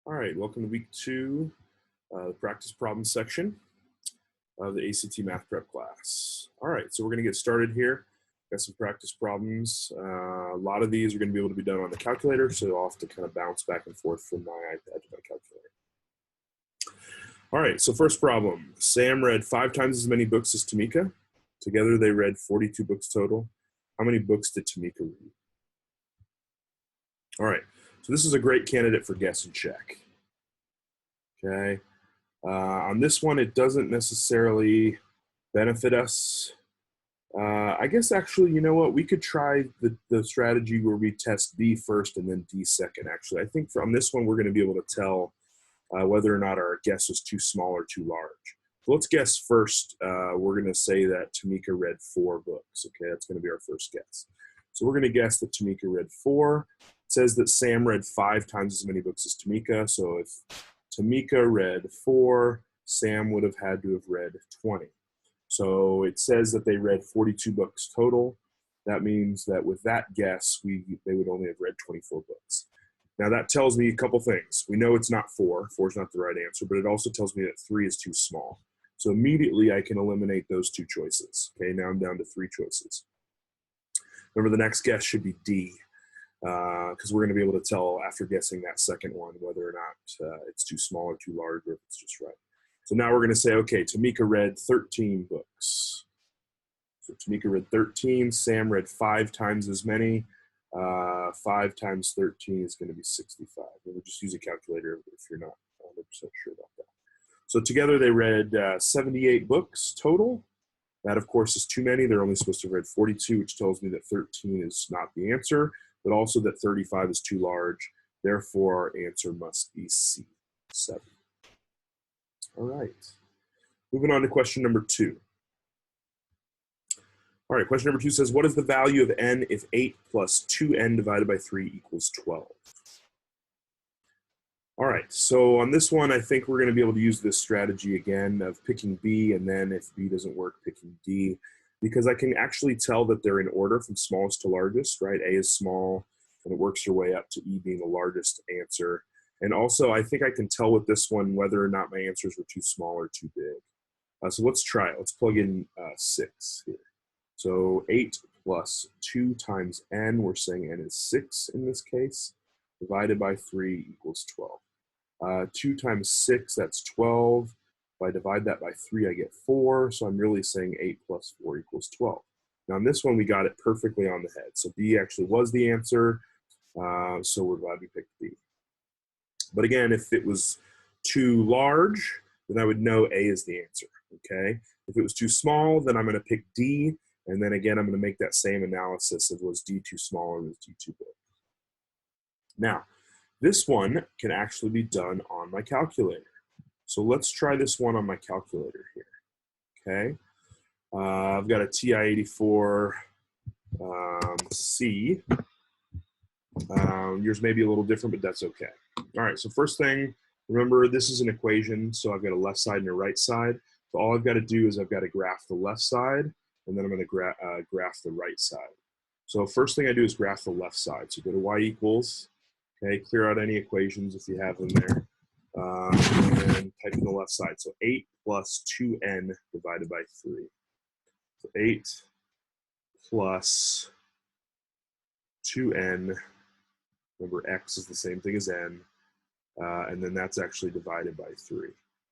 All right, welcome to week 2, the practice problem section of the ACT Math Prep class. All right, so we're going to get started here. Got some practice problems. A lot of these are going to be able to be done on the calculator, so I'll have to kind of bounce back and forth from my iPad to my calculator. All right, so first problem. Sam read 5 times as many books as Tamika. Together they read 42 books total. How many books did Tamika read? All right, so this is a great candidate for guess and check. Okay, on this one, it doesn't necessarily benefit us. I guess actually, you know what? We could try the strategy where we test B first and then D second, actually. I think from this one, we're going to be able to tell whether or not our guess was too small or too large. So let's guess first. We're going to say that Tamika read 4 books. Okay, that's going to be our first guess. So we're going to guess that Tamika read 4. It says that Sam read 5 times as many books as Tamika. So if Tamika read 4, Sam would have had to have read 20. So it says that they read 42 books total. That means that with that guess, they would only have read 24 books. Now that tells me a couple things. We know it's not 4. 4 is not the right answer, but it also tells me that 3 is too small. So immediately I can eliminate those 2 choices. Okay, now I'm down to 3 choices. Remember, the next guess should be D, because we're going to be able to tell after guessing that second one whether or not it's too small or too large, or if it's just right. So now we're going to say, okay, Tamika read 13 books. So Tamika read 13. Sam read 5 times as many. 5 times 13 is going to be 65. We'll just use a calculator if you're not 100% sure about that. So together they read 78 books total. That, of course, is too many. They're only supposed to have read 42, which tells me that 13 is not the answer, but also that 35 is too large. Therefore, our answer must be C, 7. All right. Moving on to question number 2. All right, question number 2 says, what is the value of n if 8 plus 2n divided by 3 equals 12? All right, so on this one, I think we're going to be able to use this strategy again of picking B, and then if B doesn't work, picking D, because I can actually tell that they're in order from smallest to largest, right? A is small, and it works your way up to E being the largest answer. And also, I think I can tell with this one whether or not my answers were too small or too big. So let's try it. Let's plug in 6 here. So 8 plus 2 times n, we're saying n is 6 in this case, divided by 3 equals 12. 2 times 6, that's 12. If I divide that by 3, I get 4. So I'm really saying 8 plus 4 equals 12. Now, on this one, we got it perfectly on the head. So B actually was the answer. So we're glad we picked B. But again, if it was too large, then I would know A is the answer, okay? If it was too small, then I'm going to pick D. And then again, I'm going to make that same analysis of was D too small or was D too big. Now, this one can actually be done on my calculator. So let's try this one on my calculator here, okay? I've got a TI-84 C. Yours may be a little different, but that's okay. All right, so first thing, remember this is an equation, so I've got a left side and a right side. So all I've got to do is I've got to graph the left side, and then I'm going to graph the right side. So first thing I do is graph the left side. So go to y equals. Okay, clear out any equations if you have them there. And type in the left side. So 8 plus 2n divided by 3. So 8 plus 2n, remember x is the same thing as n, and then that's actually divided by 3.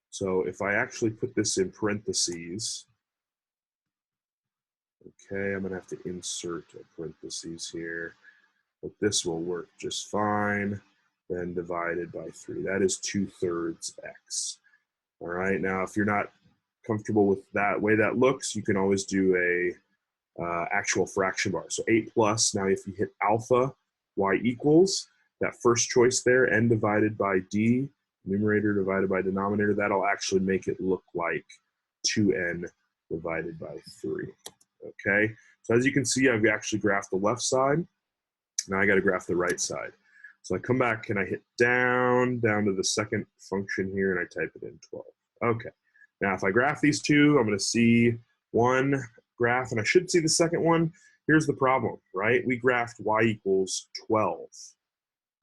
So if I actually put this in parentheses, okay, I'm going to have to insert a parentheses here. But this will work just fine, then divided by 3. That is 2/3 x. All right, now if you're not comfortable with that way that looks, you can always do a actual fraction bar. So 8 plus, now if you hit alpha, y equals, that first choice there, n divided by d, numerator divided by denominator, that'll actually make it look like 2n divided by 3. Okay, so as you can see, I've actually graphed the left side. Now I got to graph the right side. So I come back and I hit down to the second function here, and I type it in 12. Okay. Now if I graph these two, I'm going to see one graph, and I should see the second one. Here's the problem, right? We graphed y equals 12.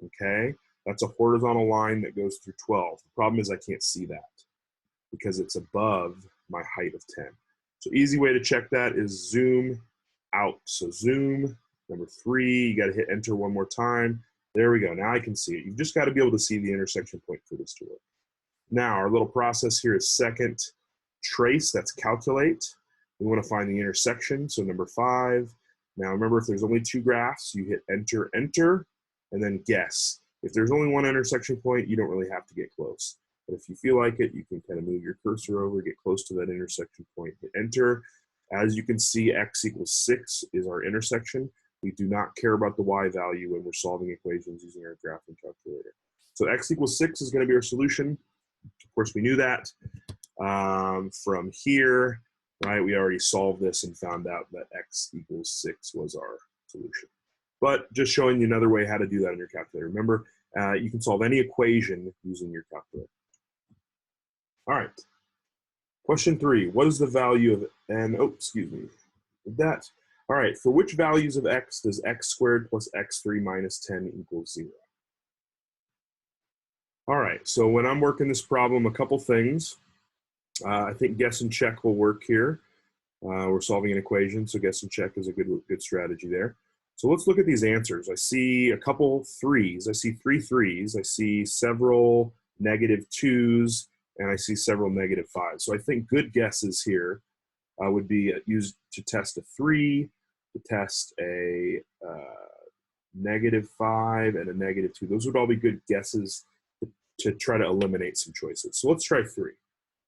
Okay. That's a horizontal line that goes through 12. The problem is I can't see that because it's above my height of 10. So easy way to check that is zoom out. So zoom, number 3, you gotta hit enter one more time. There we go, now I can see it. You've just gotta be able to see the intersection point for this to work. Now our little process here is second trace, that's calculate. We wanna find the intersection, so number 5. Now remember, if there's only 2 graphs, you hit enter, enter, and then guess. If there's only one intersection point, you don't really have to get close. But if you feel like it, you can kind of move your cursor over, get close to that intersection point, hit enter. As you can see, x equals 6 is our intersection. We do not care about the y value when we're solving equations using our graphing calculator. So x equals 6 is going to be our solution. Of course, we knew that. From here, right, we already solved this and found out that x equals 6 was our solution. But just showing you another way how to do that on your calculator. Remember, you can solve any equation using your calculator. All right. Question 3, what is the value of n? Oh, excuse me. That. All right, for which values of x does x squared plus x3 minus 10 equal 0? All right, so when I'm working this problem, a couple things. I think guess and check will work here. We're solving an equation, so guess and check is a good strategy there. So let's look at these answers. I see a couple 3s. I see 3 3s. I see several -2s, and I see several -5s. So I think good guesses here would be used to test a 3, to test a -5, and a -2. Those would all be good guesses to try to eliminate some choices. So let's try 3.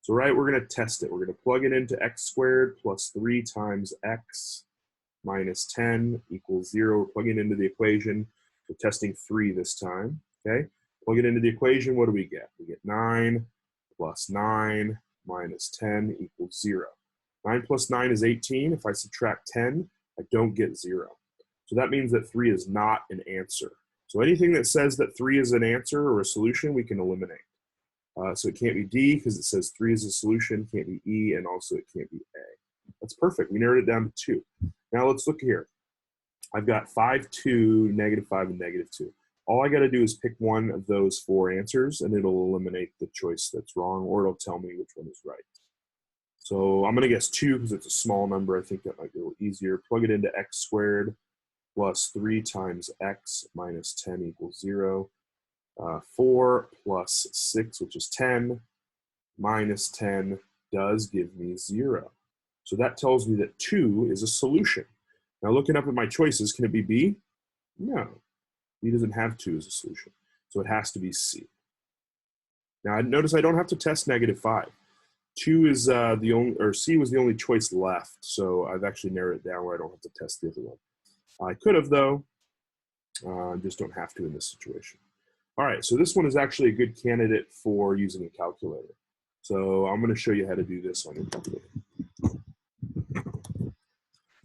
So right, we're going to test it. We're going to plug it into x squared plus 3 times x minus 10 equals 0. We're plugging it into the equation. We're testing 3 this time. Okay, plug it into the equation. What do we get? We get 9 plus 9 minus 10 equals 0. 9 plus 9 is 18. If I subtract 10, I don't get 0. So that means that 3 is not an answer. So anything that says that 3 is an answer or a solution, we can eliminate. So it can't be D because it says 3 is a solution, can't be E, and also it can't be A. That's perfect. We narrowed it down to 2. Now let's look here. I've got 5, 2, -5, and -2. All I got to do is pick one of those 4 answers, and it'll eliminate the choice that's wrong, or it'll tell me which one is right. So I'm going to guess 2 because it's a small number. I think that might be a little easier. Plug it into x squared plus 3 times x minus 10 equals 0. 4 plus 6, which is 10, minus 10 does give me 0. So that tells me that 2 is a solution. Now looking up at my choices, can it be B? No. B doesn't have 2 as a solution. So it has to be C. Now notice I don't have to test -5. 2 is the only, or C was the only choice left. So I've actually narrowed it down where I don't have to test the other one. I could have though, just don't have to in this situation. All right, so this one is actually a good candidate for using a calculator. So I'm going to show you how to do this on your calculator.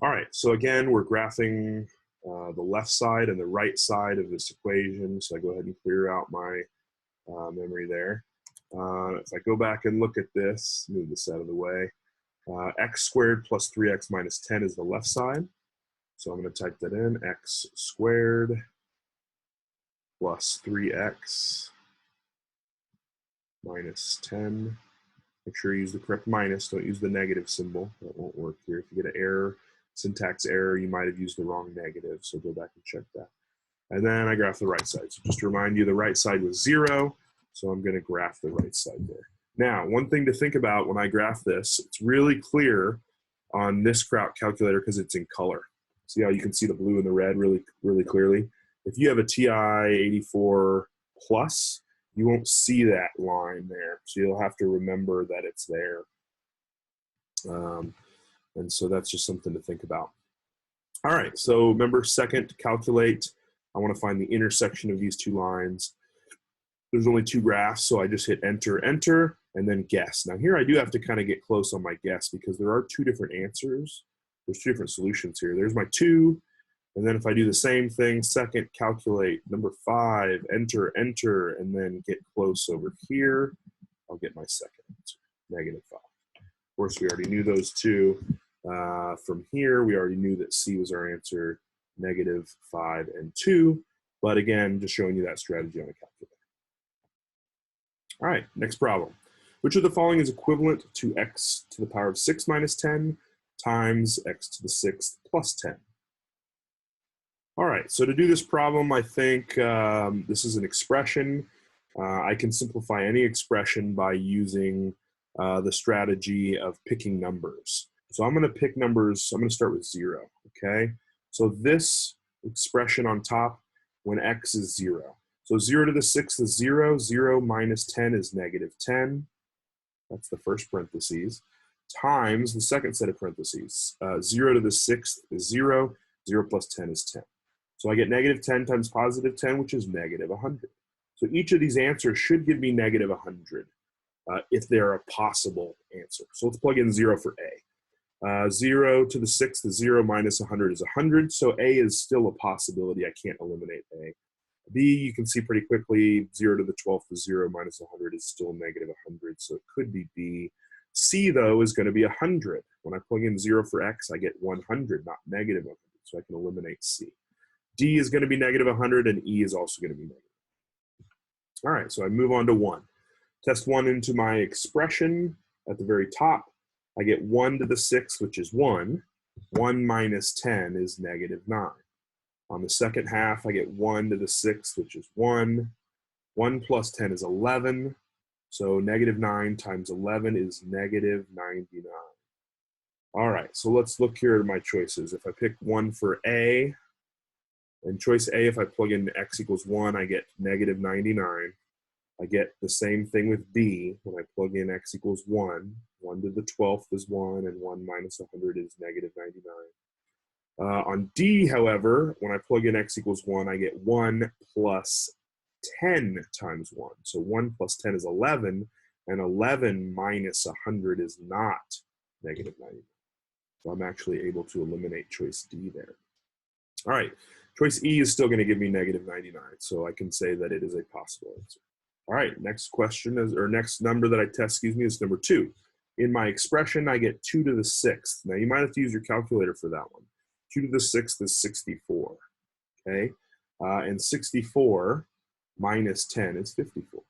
All right, so again, we're graphing the left side and the right side of this equation. So I go ahead and clear out my memory there. If I go back and look at this, move this out of the way, x squared plus 3x minus 10 is the left side. So I'm going to type that in, x squared plus 3x minus 10. Make sure you use the correct minus, don't use the negative symbol. That won't work here. If you get an error, syntax error, you might have used the wrong negative, so go back and check that. And then I graph the right side. So just to remind you, the right side was 0, so I'm going to graph the right side there. Now, one thing to think about when I graph this, it's really clear on this calculator because it's in color. See how you can see the blue and the red really, really clearly? If you have a TI 84 Plus, you won't see that line there. So you'll have to remember that it's there. And so that's just something to think about. All right, so remember, second, calculate. I want to find the intersection of these 2 lines. There's only 2 graphs, so I just hit enter, enter, and then guess. Now here I do have to kind of get close on my guess because there are 2 different answers. There's 2 different solutions here. There's my 2, and then if I do the same thing, second, calculate, number 5, enter, enter, and then get close over here, I'll get my second answer, -5. Of course, we already knew those 2. From here, we already knew that C was our answer, -5 and 2. But again, just showing you that strategy on a calculator. All right, next problem. Which of the following is equivalent to x to the power of 6 minus 10 times x to the 6th plus 10? All right, so to do this problem, I think this is an expression. I can simplify any expression by using the strategy of picking numbers. So I'm going to pick numbers. I'm going to start with 0, okay? So this expression on top, when x is 0. So 0 to the 6th is 0. 0 minus 10 is negative 10. That's the first parentheses. Times the second set of parentheses. 0 to the 6th is 0. 0 plus 10 is 10. So I get negative 10 times positive 10, which is negative 100. So each of these answers should give me negative 100 if they're a possible answer. So let's plug in 0 for A. 0 to the 6th is 0 minus 100 is 100. So A is still a possibility. I can't eliminate A. B, you can see pretty quickly, 0 to the 12th is 0 minus 100 is still negative 100. So it could be B. C, though, is going to be 100. When I plug in 0 for X, I get 100, not negative 100. So I can eliminate C. D is going to be negative 100, and E is also going to be negative. All right, so I move on to 1. Test 1 into my expression at the very top. I get 1 to the 6th, which is 1. 1 minus 10 is negative 9. On the second half, I get 1 to the 6th, which is 1. 1 plus 10 is 11. So negative 9 times 11 is negative 99. All right, so let's look here at my choices. If I pick 1 for A, in choice A, if I plug in x equals 1, I get negative 99. I get the same thing with B. When I plug in x equals 1, 1 to the 12th is 1, and 1 minus 100 is negative 99. On D, however, when I plug in x equals 1, I get 1 plus 10 times 1. So 1 plus 10 is 11, and 11 minus 100 is not negative 99. So I'm actually able to eliminate choice D there. All right, choice E is still going to give me negative 99, so I can say that it is a possible answer. All right, next question is, or next number that I test, is number 2. In my expression, I get 2 to the 6th. Now, you might have to use your calculator for that one. 2 to the 6th is 64, okay? And 64 minus 10 is 54.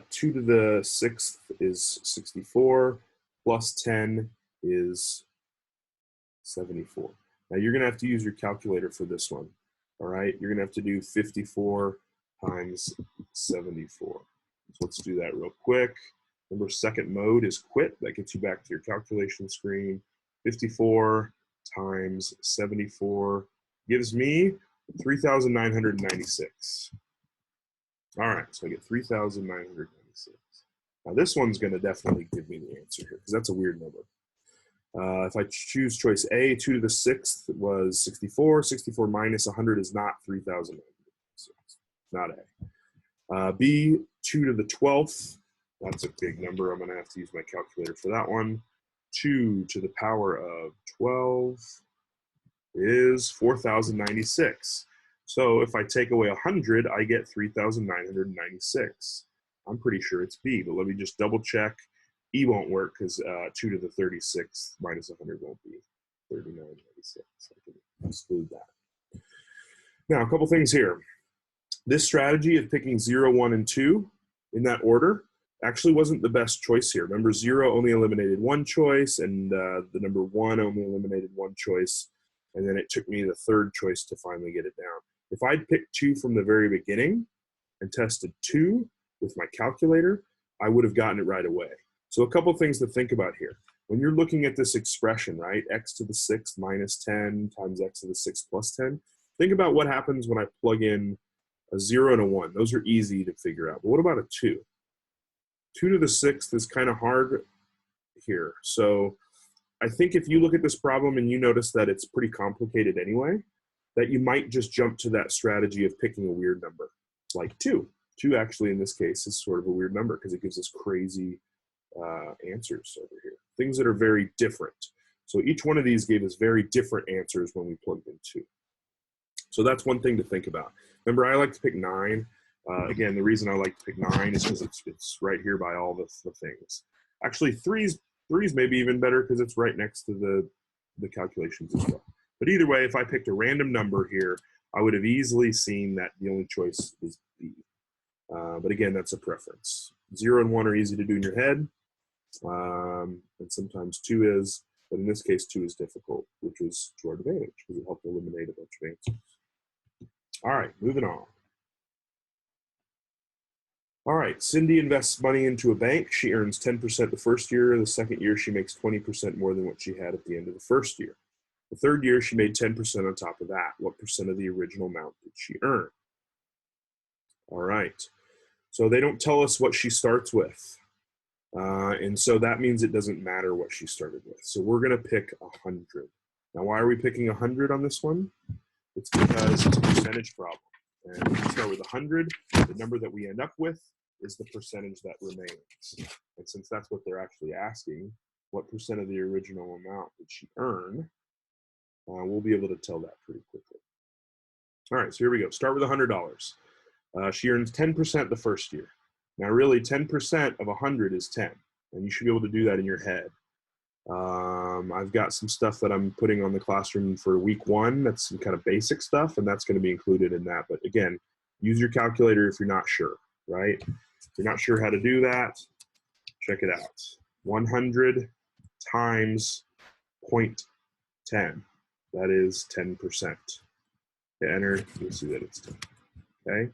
2 to the 6th is 64, plus 10 is 74. Now, you're going to have to use your calculator for this one, all right? You're going to have to do 54 times 74. So let's do that real quick. Remember, second mode is quit. That gets you back to your calculation screen. 54 times 74 gives me 3,996. All right, so I get 3,996. Now, this one's going to definitely give me the answer here because that's a weird number. If I choose choice A, 2 to the 6th was 64. 64 minus 100 is not 3,996. Not A. B, 2 to the 12th. That's a big number. I'm going to have to use my calculator for that one. 2 to the power of 12 is 4,096. So if I take away 100, I get 3,996. I'm pretty sure it's B, but let me just double check. E won't work because 2 to the 36th minus 100 won't be 3996. I can exclude that. Now, a couple things here. This strategy of picking 0, 1, and 2 in that order actually wasn't the best choice here. Remember, 0 only eliminated one choice, and the number 1 only eliminated one choice, and then it took me the third choice to finally get it down. If I'd picked 2 from the very beginning and tested 2 with my calculator, I would have gotten it right away. So a couple things to think about here. When you're looking at this expression, right, x to the 6th minus 10 times x to the 6th plus 10, think about what happens when I plug in a 0 and a 1. Those are easy to figure out. But what about a 2? 2 to the 6th is kind of hard here. So I think if you look at this problem and you notice that it's pretty complicated anyway, that you might just jump to that strategy of picking a weird number, like 2. 2 actually in this case is sort of a weird number because it gives us crazy answers over here, things that are very different. So each one of these gave us very different answers when we plugged in 2. So that's one thing to think about. Remember, I like to pick 9. Again, the reason I like to pick 9 is because it's right here by all the things. Actually, 3's maybe even better because it's right next to the calculations as well. But either way, if I picked a random number here, I would have easily seen that the only choice is B. But again, that's a preference. 0 and 1 are easy to do in your head, and sometimes 2 is, but in this case, 2 is difficult, which is to our advantage because it helped eliminate a bunch of answers. All right, moving on. All right, Cindy invests money into a bank. She earns 10% the first year. The second year, she makes 20% more than what she had at the end of the first year. The third year, she made 10% on top of that. What percent of the original amount did she earn? All right, so they don't tell us what she starts with. And so that means it doesn't matter what she started with. So we're going to pick 100. Now, why are we picking 100 on this one? It's because it's a percentage problem. And if we start with 100, the number that we end up with is the percentage that remains. And since that's what they're actually asking, what percent of the original amount did she earn? We'll be able to tell that pretty quickly. All right, so here we go. Start with $100. She earns 10% the first year. Now, really, 10% of 100 is 10, and you should be able to do that in your head. I've got some stuff that I'm putting on the classroom for week 1. That's some kind of basic stuff, and that's going to be included in that. But again, use your calculator if you're not sure, right? If you're not sure how to do that, check it out. 100 times 0.10. That is 10%. Hit enter, you'll see that it's 10. Okay?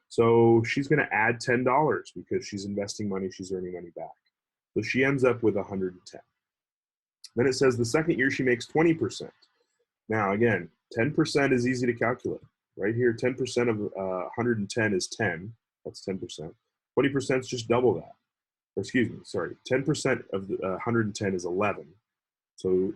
So she's going to add $10 because she's investing money, she's earning money back. So she ends up with 110. Then it says the second year she makes 20%. Now again, 10% is easy to calculate. Right here, 10% of 110 is 10. That's 10%. 20% is just double that. Or excuse me, sorry. 10% of 110 is 11. So,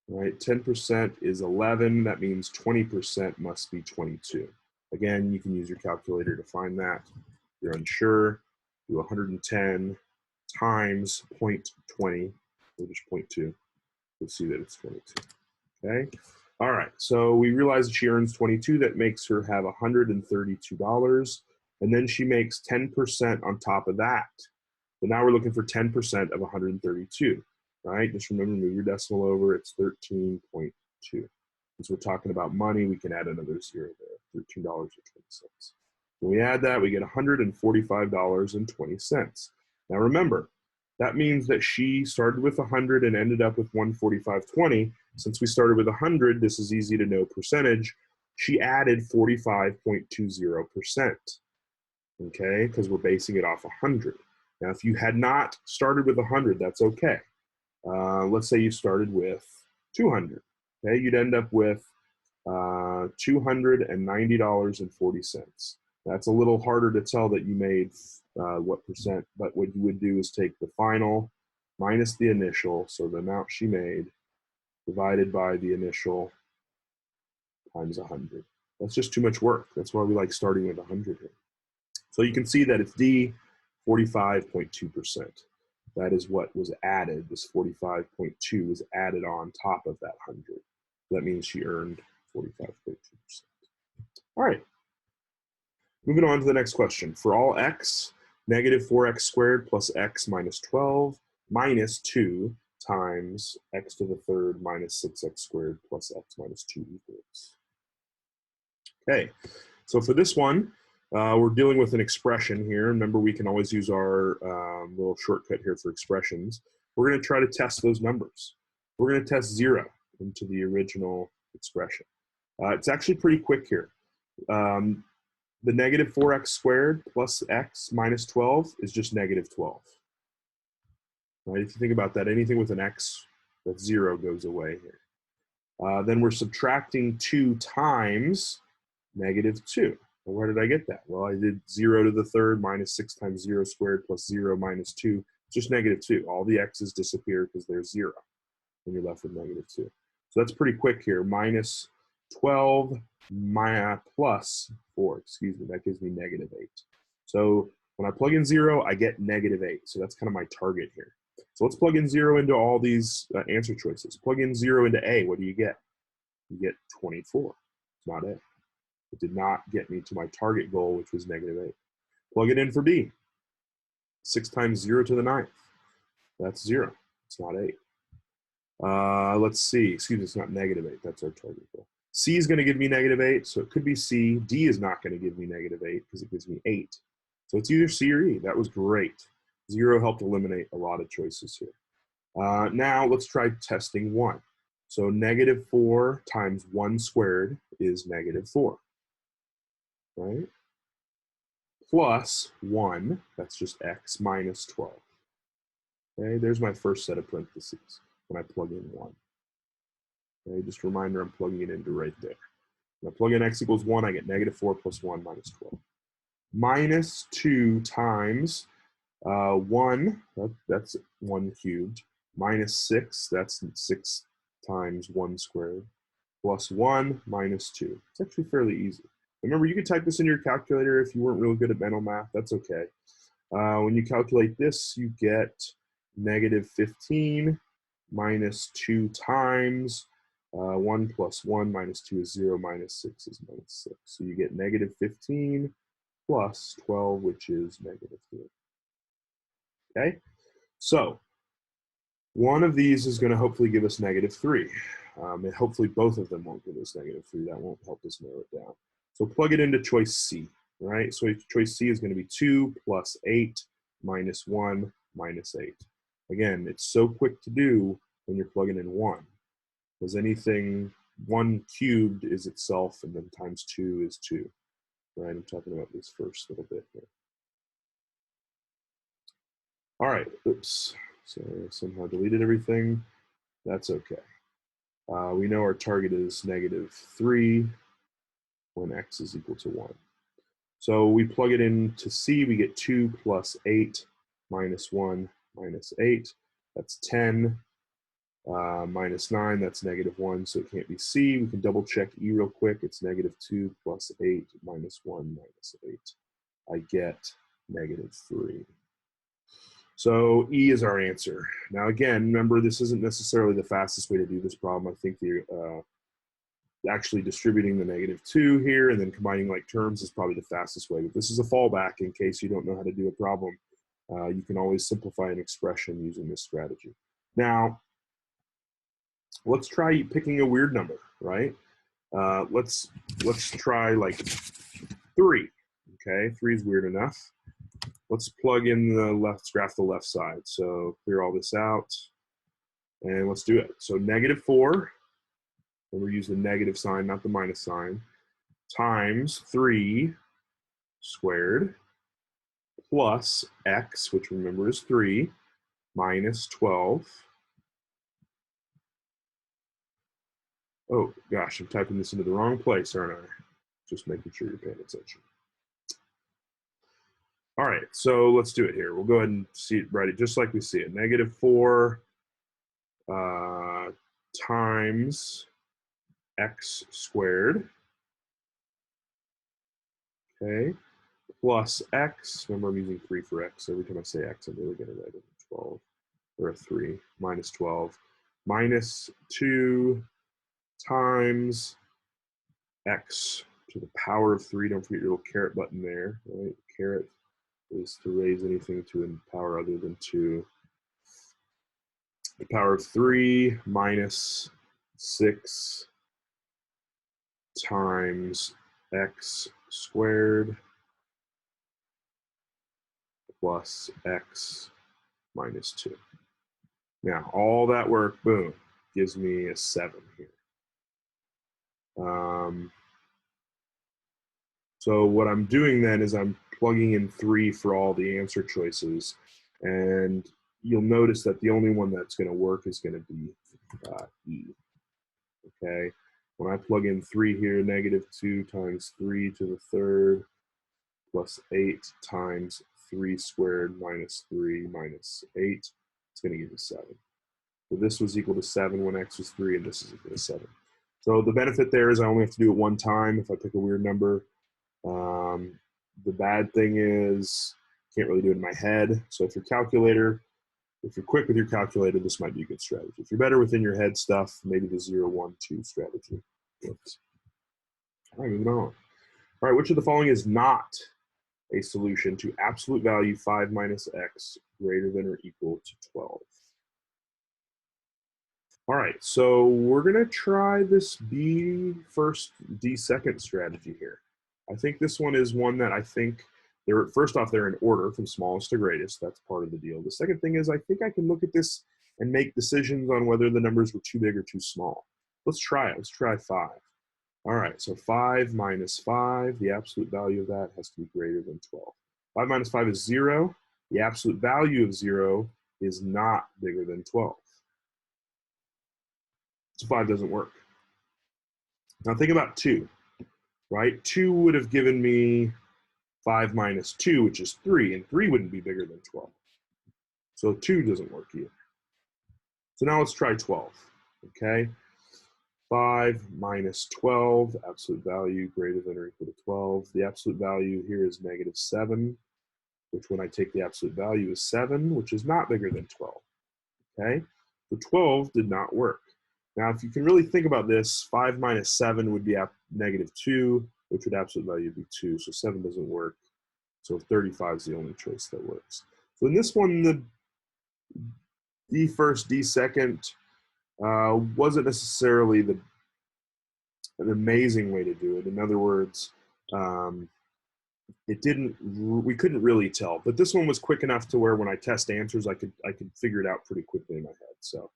right, 10% is 11. That means 20% must be 22. Again, you can use your calculator to find that. If you're unsure, do 110 times 0.20, or just 0.2. You'll see that it's 22. Okay? All right, so we realize that she earns 22. That makes her have $132. And then she makes 10% on top of that. So now we're looking for 10% of 132, right? Just remember, move your decimal over. It's 13.2. Since we're talking about money, we can add another 0 there, $13.20. When we add that, we get $145.20. Now remember, that means that she started with 100 and ended up with 145.20. Since we started with 100, this is easy to know percentage. She added 45.20%, okay, because we're basing it off 100. Now, if you had not started with 100, that's okay. Let's say you started with 200. Okay, you'd end up with $290.40. That's a little harder to tell that you made what percent, but what you would do is take the final minus the initial, so the amount she made, divided by the initial times 100. That's just too much work. That's why we like starting with 100 here. So you can see that it's D, 45.2%. That is what was added. This 45.2 was added on top of that 100. That means she earned 45.2%. All right. Moving on to the next question. For all x, negative 4x squared plus x minus 12 minus 2 times x to the third minus 6x squared plus x minus 2 equals. Okay, so for this one, we're dealing with an expression here. Remember, we can always use our little shortcut here for expressions. We're going to try to test those numbers. We're going to test 0 into the original expression. It's actually pretty quick here. The negative 4x squared plus x minus 12 is just negative 12. Right? If you think about that, anything with an x, that 0 goes away here. Then we're subtracting 2 times negative 2. Well, where did I get that? Well, I did 0 to the third minus 6 times 0 squared plus 0 minus 2. It's just negative 2. All the x's disappear because they're 0. And you're left with negative 2. So that's pretty quick here. Minus 12 plus 4. Excuse me. That gives me negative 8. So when I plug in 0, I get negative 8. So that's kind of my target here. So let's plug in 0 into all these answer choices. Plug in 0 into A. What do you get? You get 24. It's not A. It did not get me to my target goal, which was negative 8. Plug it in for B. 6 times 0 to the 9th. That's 0. It's not 8. Let's see. Excuse me, it's not negative 8. That's our target goal. C is going to give me -8, so it could be C. D is not going to give me -8 because it gives me 8. So it's either C or E. That was great. 0 helped eliminate a lot of choices here. Now let's try testing 1. So -4 times 1 squared is -4, right? Plus 1, that's just x, minus 12. Okay, there's my first set of parentheses when I plug in 1. Okay, just a reminder, I'm plugging it into right there. When I plug in x equals 1, I get -4 plus 1 minus 12. Minus 2 times 1, that's 1 cubed, minus 6, that's 6 times 1 squared, plus 1 minus 2. It's actually fairly easy. Remember, you could type this into your calculator if you weren't really good at mental math. That's okay. When you calculate this, you get -15 minus 2 times 1 plus 1 minus 2 is 0, minus 6 is -6. So you get -15 plus 12, which is -3. Okay? So one of these is going to hopefully give us -3. And hopefully both of them won't give us -3. That won't help us narrow it down. So plug it into choice C, right? So choice C is going to be 2 plus 8 minus 1 minus 8. Again, it's so quick to do when you're plugging in 1. Because anything 1 cubed is itself, and then times 2 is 2. Right? I'm talking about this first little bit here. All right, oops. So I somehow deleted everything. That's okay. We know our target is -3 when x is equal to 1. So we plug it into C, we get 2 plus 8 minus 1 minus 8. That's 10. Minus 9, that's -1, so it can't be C. We can double check E real quick. It's -2 plus 8 minus 1 minus 8. I get -3. So E is our answer. Now again, remember, this isn't necessarily the fastest way to do this problem. I think the actually distributing the -2 here and then combining like terms is probably the fastest way. But this is a fallback in case you don't know how to do a problem. You can always simplify an expression using this strategy. Now, let's try picking a weird number, right? Let's try like 3. Okay, 3 is weird enough. Let's plug in the let's graph the left side. So clear all this out, and let's do it. So -4, and we're using the negative sign, not the minus sign, times 3 squared plus x, which remember is 3, minus 12. Oh gosh, I'm typing this into the wrong place, aren't I? Just making sure you're paying attention. All right, so let's do it here. We'll go ahead and write it just like we see it. -4 times x squared, okay, plus x. Remember, I'm using 3 for x. Every time I say x, I'm really going to write it 12, or a 3, minus 12, minus 2 times x to the power of 3. Don't forget your little caret button there, right? Caret is to raise anything to a power other than 2. The power of 3 minus 6 times x squared plus x minus 2. Now, all that work, boom, gives me a 7 here. So what I'm doing then is I'm plugging in 3 for all the answer choices, and you'll notice that the only one that's going to work is going to be E. Okay, when I plug in 3 here, -2 times 3 to the third plus 8 times 3 squared minus 3 minus 8, it's going to give you 7. So this was equal to 7 when x was 3, and this is equal to 7. So the benefit there is I only have to do it one time if I pick a weird number. The bad thing is I can't really do it in my head. So if you're quick with your calculator, this might be a good strategy. If you're better within your head stuff, maybe the 0, 1, 2 strategy works. All right, moving on. All right, which of the following is not a solution to absolute value 5 minus x greater than or equal to 12? All right, so we're gonna try this B first, D second strategy here. I think this one is one that I think they're, first off, they're in order from smallest to greatest. That's part of the deal. The second thing is I think I can look at this and make decisions on whether the numbers were too big or too small. Let's try it. Let's try 5. All right, so 5 minus 5, the absolute value of that has to be greater than 12. 5 minus 5 is 0. The absolute value of 0 is not bigger than 12. So 5 doesn't work. Now think about 2, right? 2 would have given me 5 minus 2, which is 3, and 3 wouldn't be bigger than 12. So 2 doesn't work either. So now let's try 12, okay? 5 minus 12, absolute value greater than or equal to 12. The absolute value here is negative 7, which when I take the absolute value is 7, which is not bigger than 12, okay? So 12 did not work. Now, if you can really think about this, 5 minus 7 would be negative 2, which would absolute value be 2, so 7 doesn't work. So 35 is the only choice that works. So in this one, the D first, D second wasn't necessarily an amazing way to do it. In other words, we couldn't really tell. But this one was quick enough to where when I test answers, I could figure it out pretty quickly in my head. So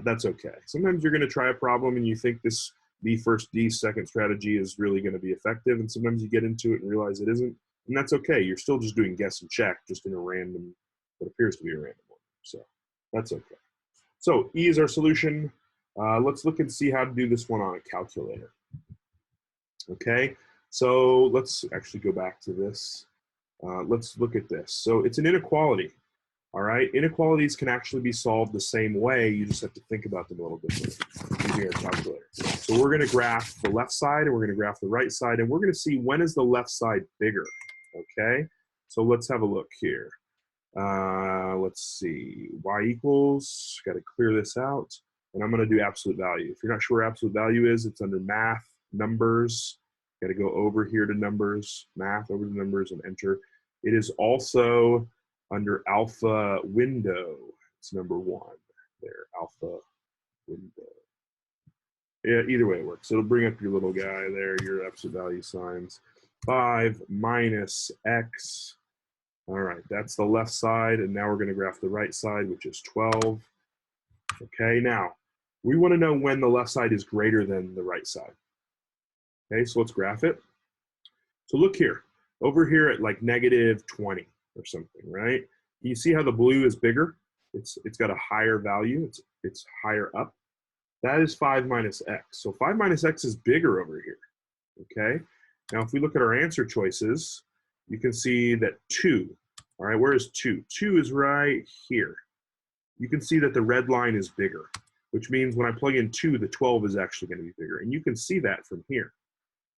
that's okay. Sometimes you're going to try a problem and you think this B first, D second strategy is really going to be effective, and sometimes you get into it and realize it isn't, and that's okay. You're still just doing guess and check, just in a random, what appears to be a random one. So that's okay. So E is our solution. Let's look and see how to do this one on a calculator. Okay, so let's actually go back to this. Let's look at this. So it's an inequality. All right, inequalities can actually be solved the same way. You just have to think about them a little differently using our calculator. So we're going to graph the left side and we're going to graph the right side, and we're going to see when is the left side bigger. Okay, so let's have a look here. Let's see, y equals, got to clear this out, and I'm going to do absolute value. If you're not sure where absolute value is, it's under math, numbers. Got to go over here to numbers, math, over to numbers, and enter. It is also under alpha window. It's number 1 there, alpha window. Yeah, either way it works. So it'll bring up your little guy there, your absolute value signs. 5 minus x. All right, that's the left side, and now we're going to graph the right side, which is 12. Okay, now we want to know when the left side is greater than the right side. Okay, so let's graph it. So look here, over here at like negative 20 or something, right? You see how the blue is bigger? It's got a higher value. It's higher up. That is 5 minus x. So 5 minus x is bigger over here. Okay. Now, if we look at our answer choices, you can see that 2. All right, where is 2? 2 is right here. You can see that the red line is bigger, which means when I plug in 2, the 12 is actually going to be bigger. And you can see that from here,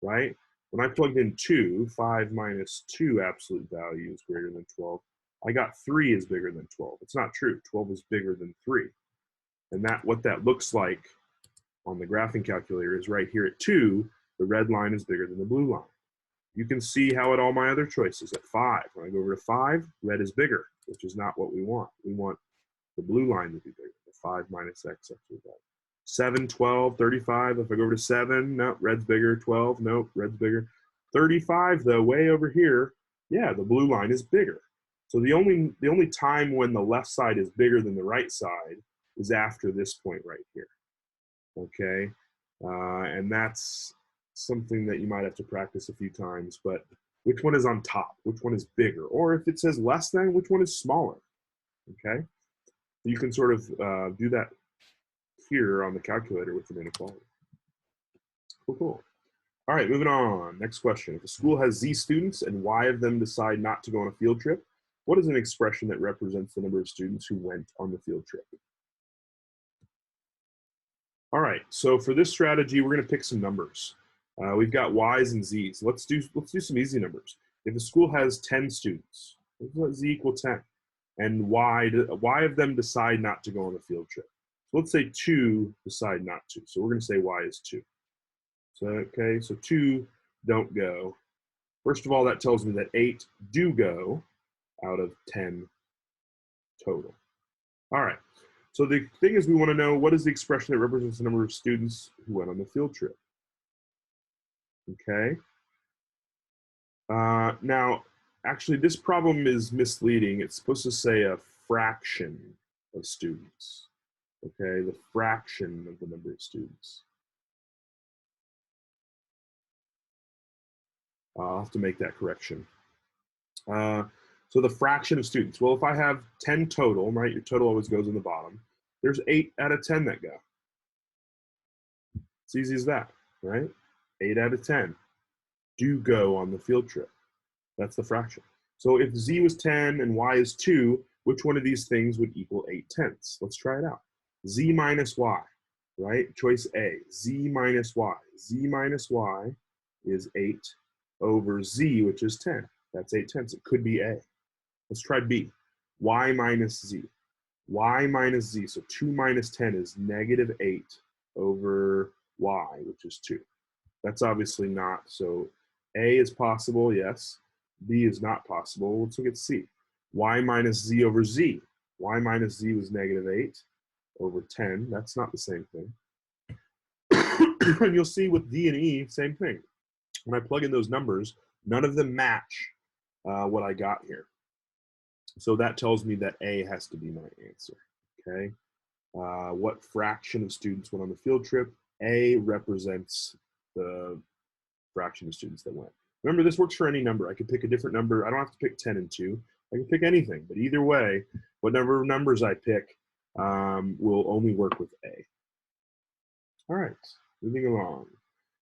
right? When I plugged in 2, 5 minus 2 absolute value is greater than 12. I got 3 is bigger than 12. It's not true. 12 is bigger than 3. And what that looks like on the graphing calculator is right here at 2, the red line is bigger than the blue line. You can see how at all my other choices at 5. When I go over to 5, red is bigger, which is not what we want. We want the blue line to be bigger, the 5 minus x absolute value. 7, 12, 35. If I go over to 7, no, red's bigger. 12, nope, red's bigger. 35, though, way over here, yeah, the blue line is bigger. So the only time when the left side is bigger than the right side is after this point right here. Okay, and that's something that you might have to practice a few times. But which one is on top? Which one is bigger? Or if it says less than, which one is smaller? Okay, you can sort of do that here on the calculator with an inequality. Cool. All right, moving on. Next question. If a school has Z students and Y of them decide not to go on a field trip, what is an expression that represents the number of students who went on the field trip? All right, so for this strategy, we're going to pick some numbers. We've got Y's and Z's. Let's do some easy numbers. If a school has 10 students, let's let Z equal 10, and Y of them decide not to go on the field trip. So let's say 2 decide not to. So we're going to say Y is 2. So, okay, so 2 don't go. First of all, that tells me that 8 do go out of 10 total. All right, So the thing is, we want to know, what is the expression that represents the number of students who went on the field trip? Okay. Now, actually, this problem is misleading. It's supposed to say a fraction of students. Okay, the fraction of the number of students. I'll have to make that correction. So the fraction of students. Well, if I have 10 total, right, your total always goes in the bottom. There's 8 out of 10 that go. It's easy as that, right? 8 out of 10 do go on the field trip. That's the fraction. So if z was 10 and y is 2, which one of these things would equal 8/10? Let's try it out. Z minus y, right? Choice A, z minus y. Z minus y is 8 over z, which is 10. That's 8/10. It could be A. Let's try B. Y minus z. Y minus z. So 2 minus 10 is negative 8 over y, which is 2. That's obviously not. So A is possible, yes. B is not possible. Let's look at C. Y minus z over z. Y minus z was negative 8 over 10. That's not the same thing. And you'll see with D and E, same thing. When I plug in those numbers, none of them match what I got here. So that tells me that A has to be my answer, okay? What fraction of students went on the field trip? A represents the fraction of students that went. Remember, this works for any number. I could pick a different number. I don't have to pick 10 and 2. I can pick anything, but either way, whatever numbers I pick will only work with A. All right, moving along.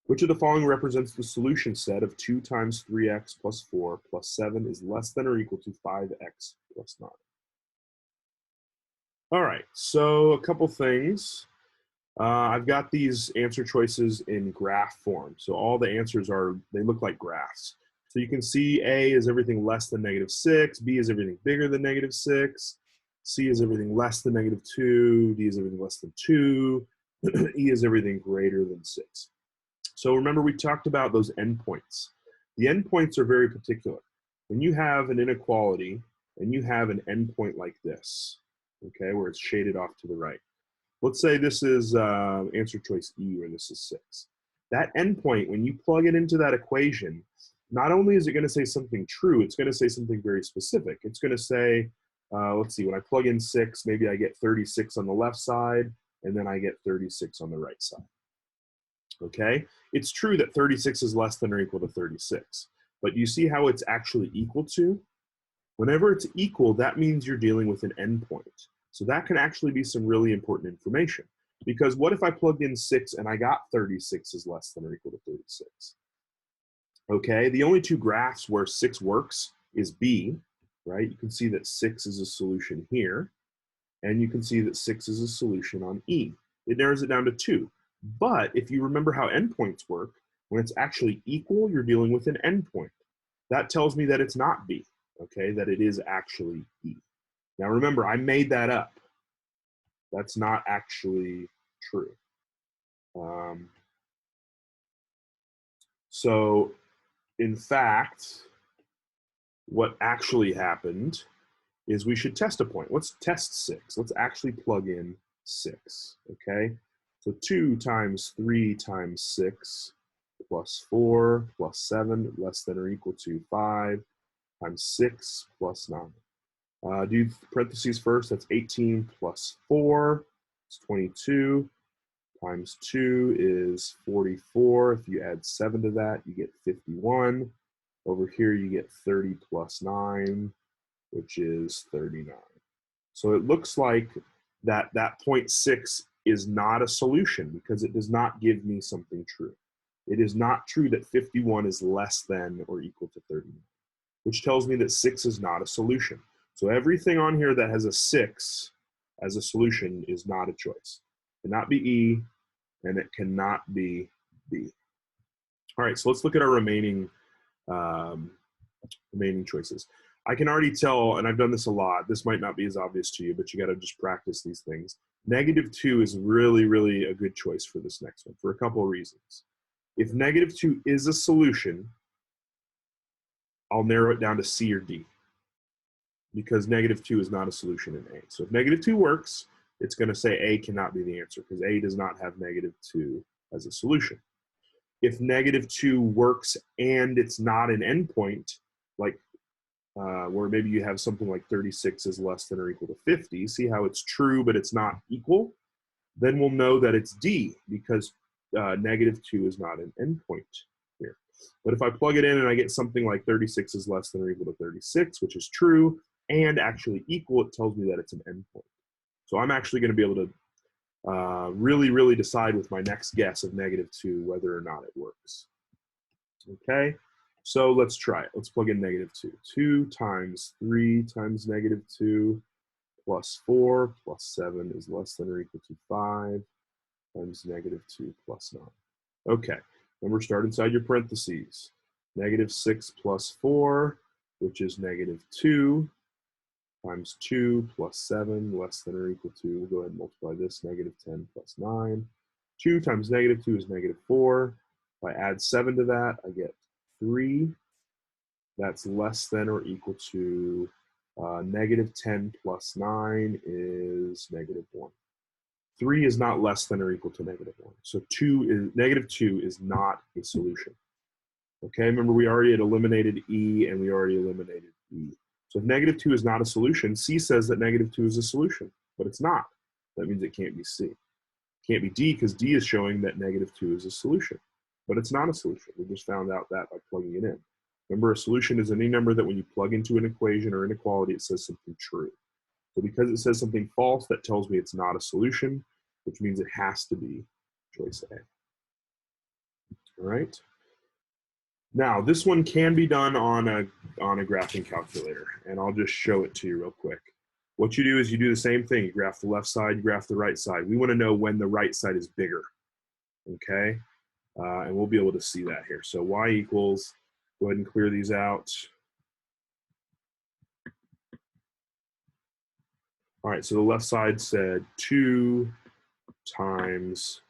Which of the following represents the solution set of 2 times 3x plus 4 plus 7 is less than or equal to 5x plus 9? All right, so a couple things. I've got these answer choices in graph form. So all the answers they look like graphs. So you can see A is everything less than -6, B is everything bigger than -6, C is everything less than -2, D is everything less than 2, E is everything greater than 6. So remember, we talked about those endpoints. The endpoints are very particular. When you have an inequality and you have an endpoint like this, okay, where it's shaded off to the right. Let's say this is answer choice E, where this is 6. That endpoint, when you plug it into that equation, not only is it going to say something true, it's going to say something very specific. It's going to say, let's see, when I plug in 6, maybe I get 36 on the left side, and then I get 36 on the right side. Okay, it's true that 36 is less than or equal to 36, but you see how it's actually equal to? Whenever it's equal, that means you're dealing with an endpoint. So that can actually be some really important information, because what if I plugged in 6 and I got 36 is less than or equal to 36? Okay, the only two graphs where 6 works is B, right? You can see that 6 is a solution here, and you can see that 6 is a solution on E. It narrows it down to 2. But if you remember how endpoints work, when it's actually equal, you're dealing with an endpoint. That tells me that it's not B, okay, that it is actually E. Now remember, I made that up. That's not actually true. So in fact, what actually happened is we should test a point. Let's test 6. Let's actually plug in 6, okay? So 2 times 3 times 6 plus 4 plus 7 less than or equal to 5 times 6 plus 9. Do parentheses first, that's 18 plus 4 is 22 times 2 is 44. If you add 7 to that, you get 51. Over here, you get 30 plus 9, which is 39. So it looks like that 0.6 is not a solution because it does not give me something true. It is not true that 51 is less than or equal to 39, which tells me that 6 is not a solution. So everything on here that has a 6 as a solution is not a choice. It cannot be E, and it cannot be B. All right, so let's look at our remaining choices. I can already tell, and I've done this a lot, this might not be as obvious to you, but you got to just practice these things. -2 is really, really a good choice for this next one for a couple of reasons. If -2 is a solution, I'll narrow it down to C or D, because -2 is not a solution in A. So if -2 works, it's going to say A cannot be the answer because A does not have -2 as a solution. If -2 works and it's not an endpoint, like where maybe you have something like 36 is less than or equal to 50, see how it's true but it's not equal? Then we'll know that it's D because -2 is not an endpoint here. But if I plug it in and I get something like 36 is less than or equal to 36, which is true, and actually equal, it tells me that it's an endpoint. So I'm actually going to be able to really decide with my next guess of -2 whether or not it works. Okay, so let's try it. Let's plug in -2. 2 times 3 times -2 plus 4 plus 7 is less than or equal to 5 times -2 plus 9. Okay, number start inside your parentheses. -6 plus 4, which is -2, times 2 plus 7 less than or equal to, we'll go ahead and multiply this, -10 plus 9. 2 times -2 is -4. If I add 7 to that, I get 3. That's less than or equal to -10 plus 9 is -1. 3 is not less than or equal to -1. So -2 is not a solution. Okay, remember we already had eliminated E and we already eliminated E. So if -2 is not a solution, C says that -2 is a solution, but it's not. That means it can't be C. It can't be D because D is showing that -2 is a solution, but it's not a solution. We just found out that by plugging it in. Remember, a solution is any number that when you plug into an equation or inequality, it says something true. So because it says something false, that tells me it's not a solution, which means it has to be choice A. All right. Now, this one can be done on a graphing calculator, and I'll just show it to you real quick. What you do is you do the same thing. You graph the left side, you graph the right side. We want to know when the right side is bigger, okay? And we'll be able to see that here. So y equals, go ahead and clear these out. All right, so the left side said 2 times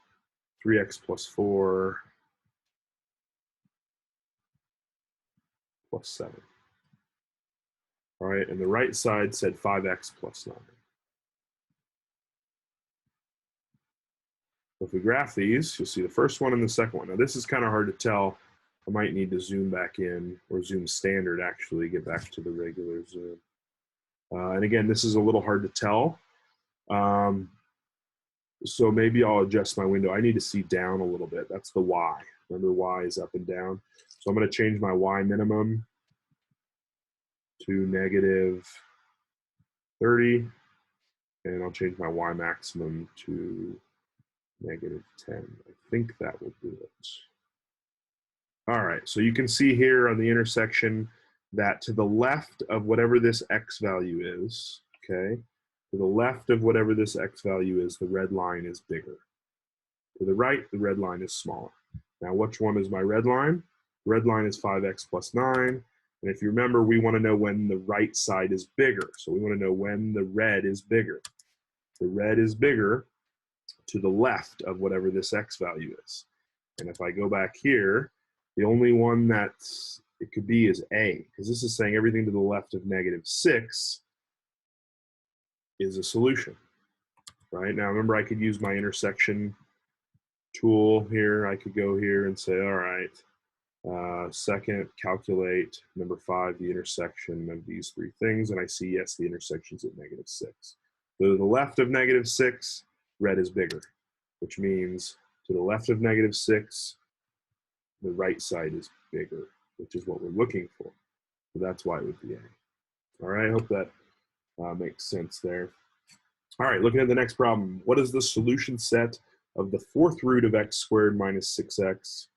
3x plus 4 plus 7. All right, and the right side said 5x plus 9. If we graph these, you'll see the first one and the second one. Now this is kind of hard to tell. I might need to zoom back in, or zoom standard actually, get back to the regular zoom. And again, this is a little hard to tell. So maybe I'll adjust my window. I need to see down a little bit. That's the Y. Remember, Y is up and down. So I'm going to change my Y minimum to -30, and I'll change my Y maximum to -10. I think that will do it. All right, so you can see here on the intersection that to the left of whatever this X value is, okay, to the left of whatever this X value is, the red line is bigger. To the right, the red line is smaller. Now, which one is my red line? Red line is 5x plus 9. And if you remember, we want to know when the right side is bigger. So we want to know when the red is bigger. The red is bigger to the left of whatever this X value is. And if I go back here, the only one that it could be is A, because this is saying everything to the left of -6 is a solution, right? Now, remember, I could use my intersection tool here. I could go here and say, all right, second, calculate, number 5, the intersection of these 3 things. And I see, yes, the intersection's at -6. So to the left of -6, red is bigger, which means to the left of -6, the right side is bigger, which is what we're looking for. So that's why it would be A. All right, I hope that makes sense there. All right, looking at the next problem. What is the solution set of the 4th root of x squared minus 6x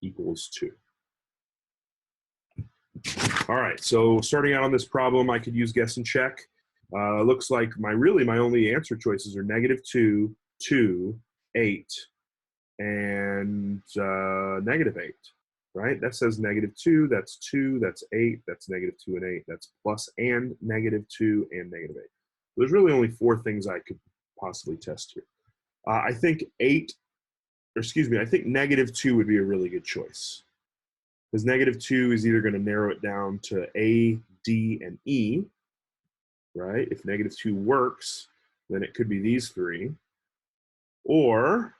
equals 2? All right, so starting out on this problem, I could use guess and check. Looks like my only answer choices are -2, 2, 8, and -8, right? That says -2, that's 2, that's 8, that's -2 and 8, that's plus and -2 and -8. There's really only 4 things I could possibly test here. I think I think -2 would be a really good choice. Because -2 is either going to narrow it down to A, D, and E, right? If -2 works, then it could be these three. Or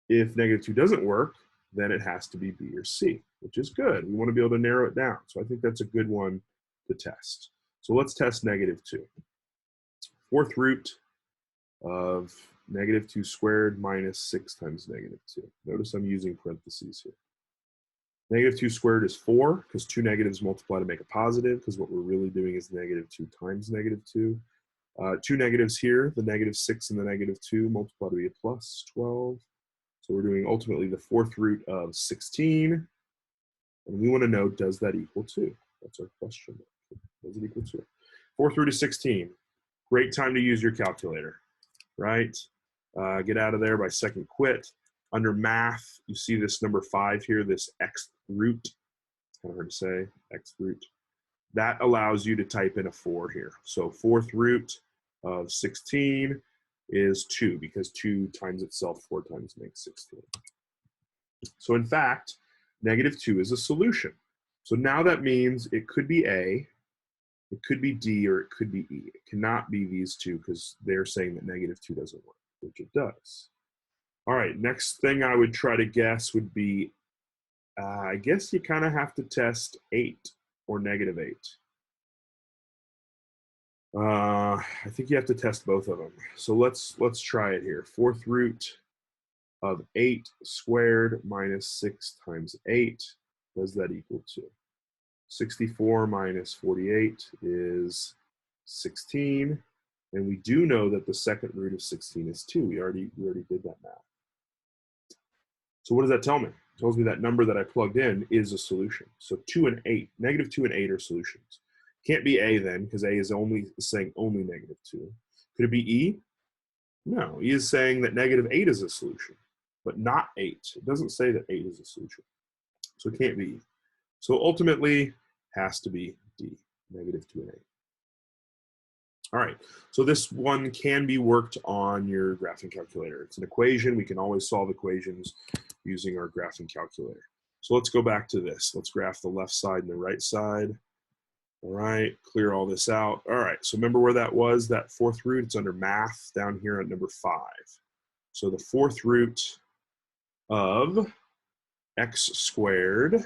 if -2 doesn't work, then it has to be B or C, which is good. We want to be able to narrow it down. So I think that's a good one to test. So let's test -2. Fourth root of -2 squared minus 6 times -2. Notice I'm using parentheses here. -2 squared is 4, because 2 negatives multiply to make a positive, because what we're really doing is -2 times -2. 2 negatives here, the -6 and the -2 multiply to be a plus 12. So we're doing ultimately the fourth root of 16. And we want to know, does that equal 2? That's our question. Does it equal 2? Fourth root of 16. Great time to use your calculator, right? Get out of there by second quit. Under math, you see this number 5 here, this x root. Kind of hard to say, x root. That allows you to type in a 4 here. So fourth root of 16 is 2, because 2 times itself 4 times makes 16. So in fact, -2 is a solution. So now that means it could be A, it could be D, or it could be E. It cannot be these two, because they're saying that -2 doesn't work, which it does. All right, next thing I would try to guess would be, I guess you kind of have to test 8 or -8. I think you have to test both of them. So let's try it here. Fourth root of 8 squared minus 6 times 8. Does that equal 2? 64 minus 48 is 16. And we do know that the second root of 16 is 2. We already did that math. So what does that tell me? It tells me that number that I plugged in is a solution. So 2 and 8, -2 and 8 are solutions. Can't be A then, because A is only saying only -2. Could it be E? No, E is saying that -8 is a solution, but not 8. It doesn't say that 8 is a solution. So it can't be E. So ultimately, has to be D, -2 and 8. All right, so this one can be worked on your graphing calculator. It's an equation. We can always solve equations using our graphing calculator. So let's go back to this. Let's graph the left side and the right side. All right, clear all this out. All right, so remember where that was, that fourth root? It's under math down here at number 5. So the fourth root of x squared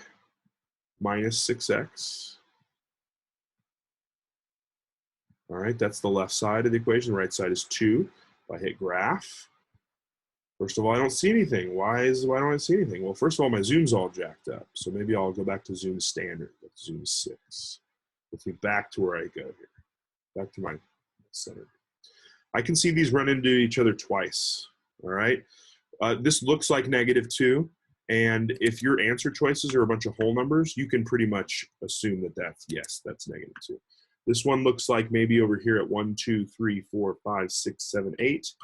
minus 6x. All right, that's the left side of the equation. The right side is 2. If I hit graph, first of all, I don't see anything. Why don't I see anything? Well, first of all, my zoom's all jacked up. So maybe I'll go back to zoom standard. That's zoom 6. Let's get back to where I go here. Back to my center. I can see these run into each other twice. All right. This looks like -2. And if your answer choices are a bunch of whole numbers, you can pretty much assume that that's -2. This one looks like maybe over here at 1, 2, 3, 4, 5, 6, 7, 8.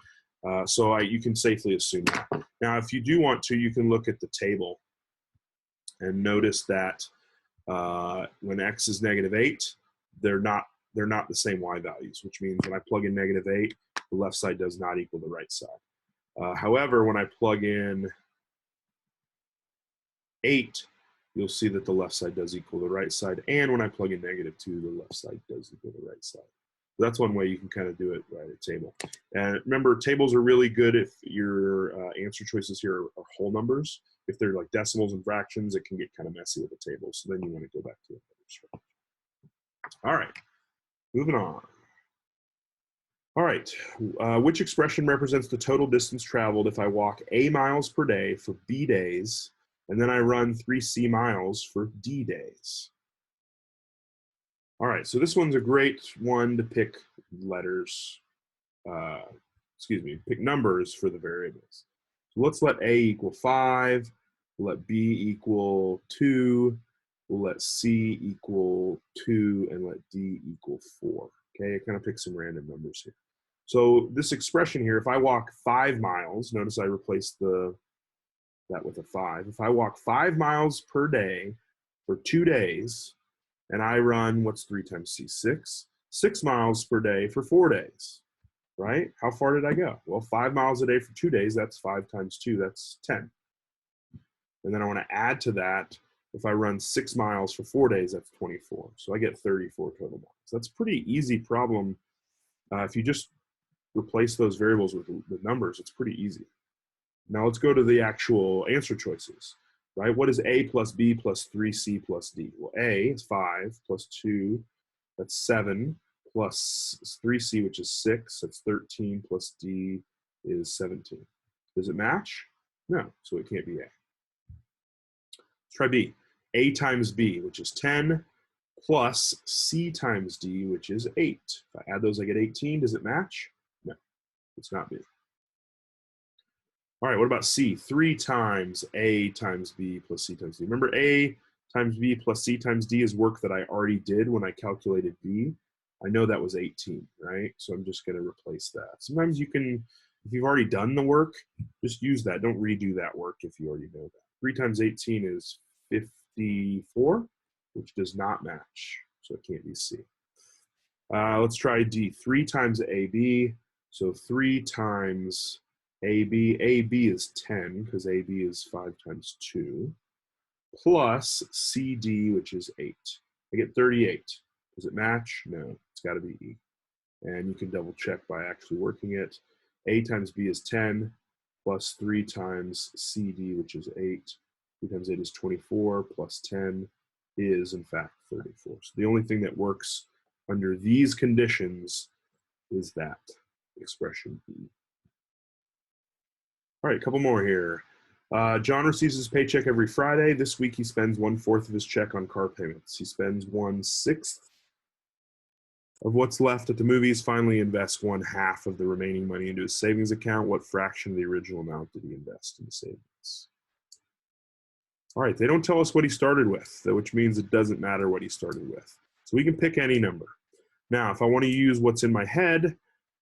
So you can safely assume that. Now, if you do want to, you can look at the table and notice that when x is -8, they're not the same y values, which means when I plug in -8, the left side does not equal the right side. However, when I plug in 8, you'll see that the left side does equal the right side. And when I plug in -2, the left side does equal the right side. So that's one way you can kind of do it right at table. And remember, tables are really good if your answer choices here are whole numbers. If they're like decimals and fractions, it can get kind of messy with a table. So then you want to go back to it. All right, moving on. All right, which expression represents the total distance traveled if I walk A miles per day for B days, and then I run 3C miles for D days? All right, so this one's a great one to pick letters, pick numbers for the variables. So let's let A equal 5, we'll let B equal 2, we'll let C equal 2, and let D equal 4. Okay, I kind of pick some random numbers here. So this expression here, if I walk 5 miles, notice I replaced that with a 5. If I walk 5 miles per day for 2 days, and I run, what's 3 times C? 6. 6 miles per day for 4 days, right? How far did I go? Well, 5 miles a day for 2 days, that's 5 times 2, that's 10. And then I want to add to that, if I run 6 miles for 4 days, that's 24. So I get 34 total miles. That's a pretty easy problem. If you just replace those variables with numbers. It's pretty easy. Now let's go to the actual answer choices, right? What is A plus B plus 3C plus D? Well, A is 5 plus 2, that's 7, plus 3C, which is 6, that's 13, plus D is 17. Does it match? No, so it can't be A. Let's try B. A times B, which is 10, plus C times D, which is 8. If I add those, I get 18. Does it match? No, it's not B. All right, what about C? 3 times A times B plus C times D. Remember, A times B plus C times D is work that I already did when I calculated B. I know that was 18, right? So I'm just going to replace that. Sometimes you can, if you've already done the work, just use that. Don't redo that work if you already know that. 3 times 18 is 54, which does not match, so it can't be C. Let's try D. 3 times AB, so 3 times AB. AB is 10, because AB is 5 times 2, plus CD, which is 8. I get 38. Does it match? No, it's got to be E. And you can double check by actually working it. A times B is 10, plus 3 times CD, which is 8. 3 times 8 is 24, plus 10 is, in fact, 34. So the only thing that works under these conditions is that expression E. All right, a couple more here. John receives his paycheck every Friday. This week he spends 1/4 of his check on car payments. He spends 1/6 of what's left at the movies, finally invests 1/2 of the remaining money into his savings account. What fraction of the original amount did he invest in savings? All right, they don't tell us what he started with, which means it doesn't matter what he started with. So we can pick any number. Now, if I want to use what's in my head,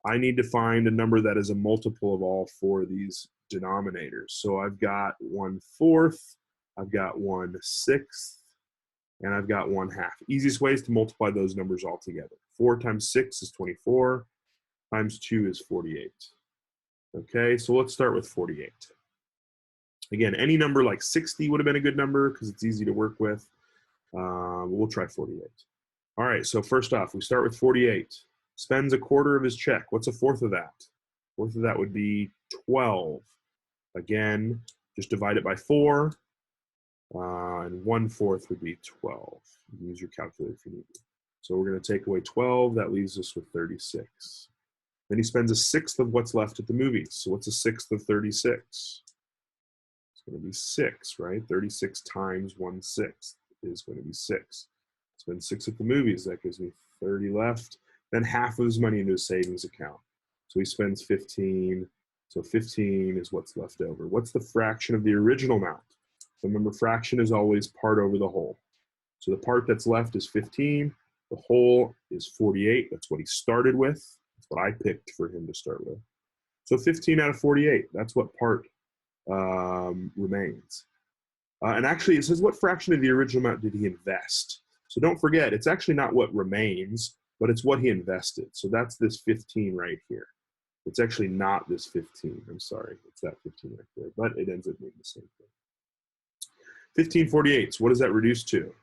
I need to find a number that is a multiple of all 4 of these denominators. So I've got 1/4, I've got 1/6, and I've got 1/2. Easiest way is to multiply those numbers all together. 4 times 6 is 24, times 2 is 48. Okay, so let's start with 48. Again, any number like 60 would have been a good number because it's easy to work with. We'll try 48. All right, so first off, we start with 48. Spends 1/4 of his check. What's 1/4 of that? 1/4 of that would be 12. Again, just divide it by 4, and 1/4 would be 12. Use your calculator if you need to. So we're going to take away 12. That leaves us with 36. Then he spends 1/6 of what's left at the movies. So what's 1/6 of 36? It's going to be 6, right? 36 times 1/6 is going to be 6. Spend 6 at the movies. That gives me 30 left. Then half of his money into his savings account. So he spends 15. So 15 is what's left over. What's the fraction of the original amount? Remember, fraction is always part over the whole. So the part that's left is 15. The whole is 48. That's what he started with. That's what I picked for him to start with. So 15 out of 48. That's what part remains. And actually, it says what fraction of the original amount did he invest? So don't forget, it's actually not what remains, but it's what he invested. So that's this 15 right here. It's actually not this 15. I'm sorry. It's that 15 right there, but it ends up being the same thing. 15/48. So what does that reduce to?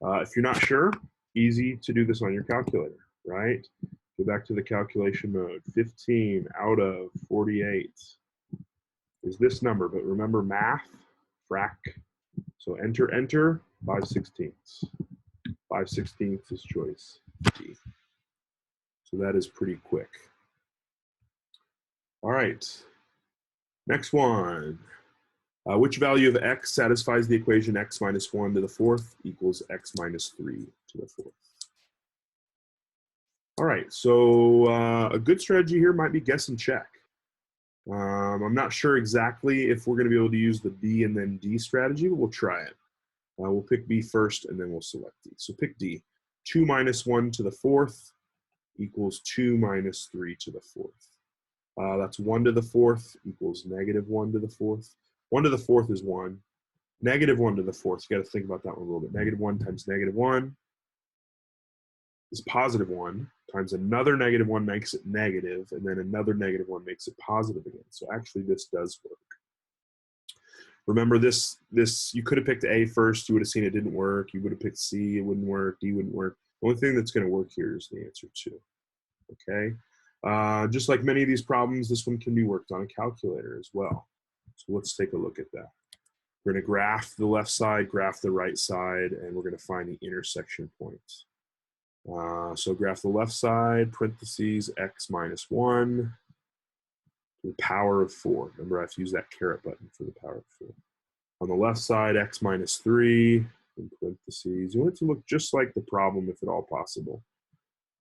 If you're not sure, easy to do this on your calculator, right? Go back to the calculation mode. 15 out of 48 is this number, but remember math, frac. So enter, 5/16. 5/16 is choice D. So that is pretty quick. All right, next one. Which value of x satisfies the equation x minus 1 to the 4th equals x minus 3 to the 4th? All right, so a good strategy here might be guess and check. I'm not sure exactly if we're going to be able to use the B and then D strategy, but we'll try it. We'll pick B first, and then we'll select D. So pick D. 2 minus 1 to the 4th equals 2 minus 3 to the 4th. That's 1 to the 4th equals negative 1 to the 4th. 1 to the 4th is 1. Negative 1 to the 4th, you got to think about that one a little bit. Negative 1 times negative 1 is positive 1, times another negative 1 makes it negative, and then another negative 1 makes it positive again. So actually this does work. Remember this you could have picked A first, you would have seen it didn't work. You would have picked C, it wouldn't work. D wouldn't work. The only thing that's going to work here is the answer 2. Okay? Just like many of these problems, this one can be worked on a calculator as well. So let's take a look at that. We're going to graph the left side, graph the right side, and we're going to find the intersection points. So graph the left side, parentheses, x minus 1 to the power of 4. Remember, I have to use that caret button for the power of 4. On the left side, x minus 3, in parentheses. You want it to look just like the problem if at all possible.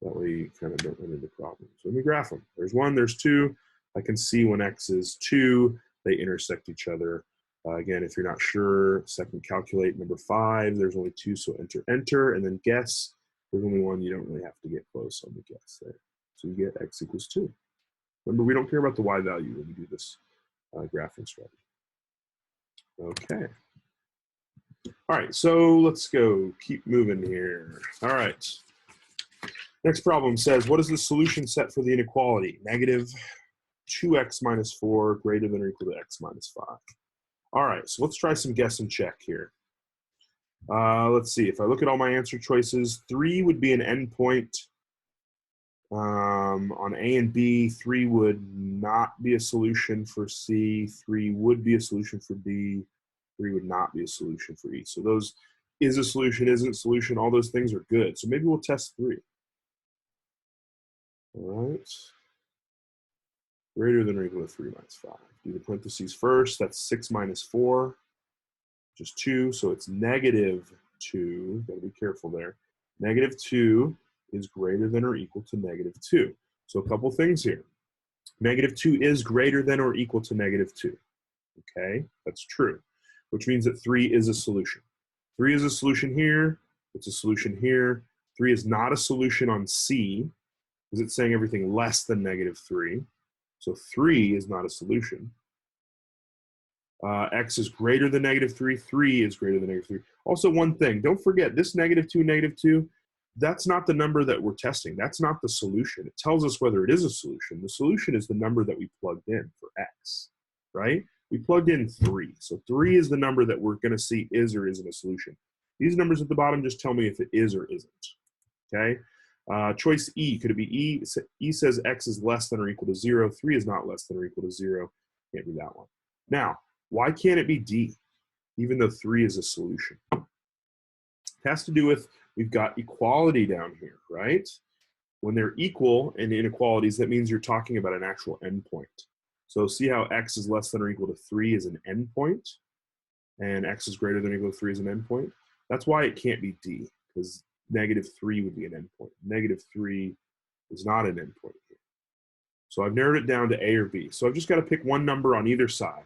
That way you kind of don't run into problems. So let me graph them. There's 1, there's 2. I can see when x is 2, they intersect each other. Again, if you're not sure, second calculate number 5. There's only 2, so enter, and then guess. There's only 1, you don't really have to get close on the guess there. So you get x equals 2. Remember, we don't care about the y value when we do this graphing strategy. Okay. All right, so let's go. Keep moving here. All right. Next problem says, what is the solution set for the inequality? Negative 2x minus 4 greater than or equal to x minus 5. All right, so let's try some guess and check here. Let's see, if I look at all my answer choices, 3 would be an endpoint. On A and B, 3 would not be a solution for C, 3 would be a solution for D, 3 would not be a solution for E. So those is a solution, isn't a solution, all those things are good. So maybe we'll test 3. All right. Greater than or equal to 3 minus 5. Do the parentheses first. That's 6 minus 4, which is 2. So it's negative 2. Got to be careful there. Negative 2 is greater than or equal to negative 2. So a couple things here. Negative 2 is greater than or equal to negative 2. Okay, that's true, which means that 3 is a solution. 3 is a solution here. It's a solution here. 3 is not a solution on C because it's saying everything less than negative 3. So 3 is not a solution. X is greater than negative 3. 3 is greater than negative 3. Also, one thing, don't forget this negative 2, that's not the number that we're testing. That's not the solution. It tells us whether it is a solution. The solution is the number that we plugged in for X, right? We plugged in 3. So 3 is the number that we're going to see is or isn't a solution. These numbers at the bottom just tell me if it is or isn't, okay? Choice E, could it be E? E says X is less than or equal to 0. 3 is not less than or equal to 0. Can't be that one. Now, why can't it be D, even though 3 is a solution? It has to do with, we've got equality down here, right? When they're equal in inequalities, that means you're talking about an actual endpoint. So see how X is less than or equal to 3 is an endpoint, and X is greater than or equal to 3 is an endpoint? That's why it can't be D, because negative 3 would be an endpoint. Negative 3 is not an endpoint here. So I've narrowed it down to A or B. So I've just got to pick one number on either side.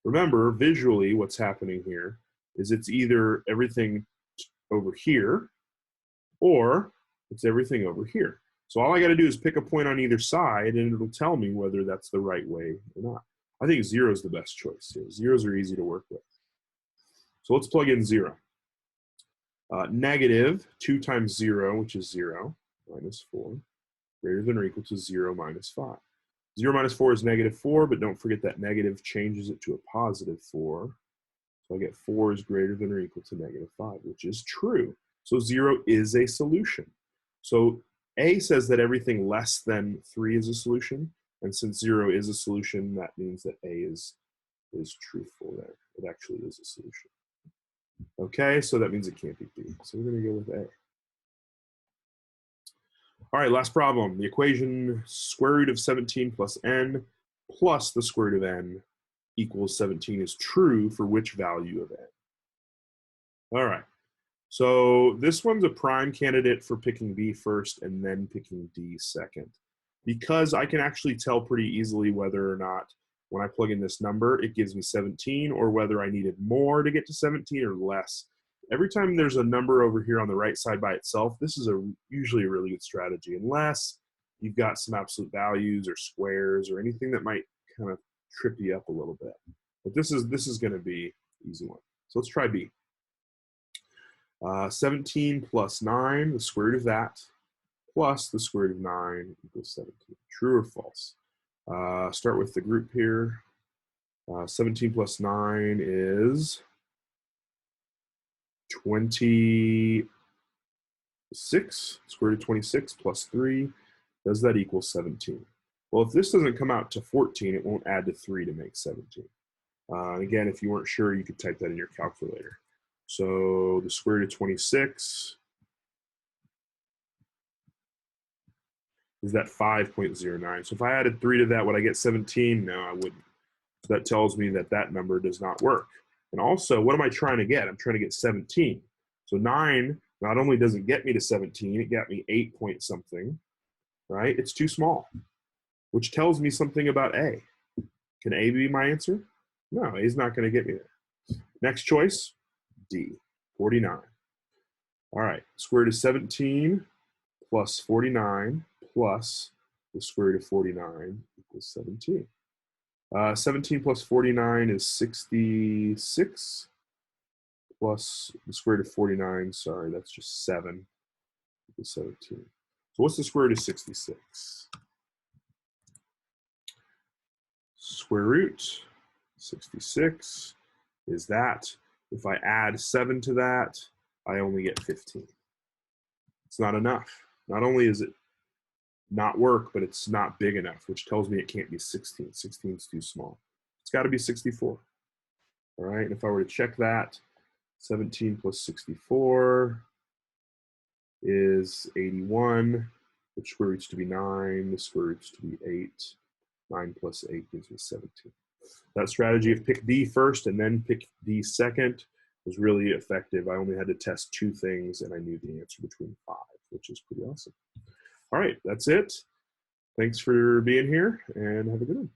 Remember, visually, what's happening here is it's either everything over here or it's everything over here. So all I got to do is pick a point on either side and it'll tell me whether that's the right way or not. I think 0 is the best choice here. Zeros are easy to work with. So let's plug in 0. Negative 2 times 0, which is 0, minus 4, greater than or equal to 0 minus 5. 0 minus 4 is negative 4, but don't forget that negative changes it to a positive 4. So I get 4 is greater than or equal to negative 5, which is true. So 0 is a solution. So A says that everything less than 3 is a solution. And since 0 is a solution, that means that A is truthful there. It actually is a solution. Okay, so that means it can't be B. So we're going to go with A. All right, last problem. The equation square root of 17 plus n plus the square root of n equals 17 is true for which value of n? All right, so this one's a prime candidate for picking B first and then picking D second, because I can actually tell pretty easily whether or not when I plug in this number, it gives me 17, or whether I needed more to get to 17 or less. Every time there's a number over here on the right side by itself, this is usually a really good strategy, unless you've got some absolute values or squares or anything that might kind of trip you up a little bit. But this is going to be an easy one. So let's try B. 17 plus 9, the square root of that, plus the square root of 9 equals 17. True or false? Start with the group here. 17 plus 9 is 26. Square root of 26 plus 3. Does that equal 17? Well, if this doesn't come out to 14, it won't add to 3 to make 17. Again, if you weren't sure, you could type that in your calculator. So the square root of 26 is that 5.09. So if I added 3 to that, would I get 17? No, I wouldn't. So that tells me that that number does not work. And also, what am I trying to get? I'm trying to get 17. So 9 not only doesn't get me to 17, it got me 8 point something, right? It's too small, which tells me something about A. Can A be my answer? No, A is not going to get me there. Next choice, D, 49. All right, square root of 17 plus 49 plus the square root of 49 equals 17. 17 plus 49 is 66 plus the square root of 49, sorry, that's just 7 equals 17. So what's the square root of 66? Square root 66 is that. If I add 7 to that, I only get 15. It's not enough. Not only is it not work, but it's not big enough, which tells me it can't be 16. 16 is too small. It's got to be 64. All right, and if I were to check that, 17 plus 64 is 81. The square root's to be 9. The square root's to be 8. 9 plus 8 gives me 17. That strategy of pick D first and then pick D second was really effective. I only had to test 2 things, and I knew the answer between 5, which is pretty awesome. All right, that's it. Thanks for being here, and have a good one.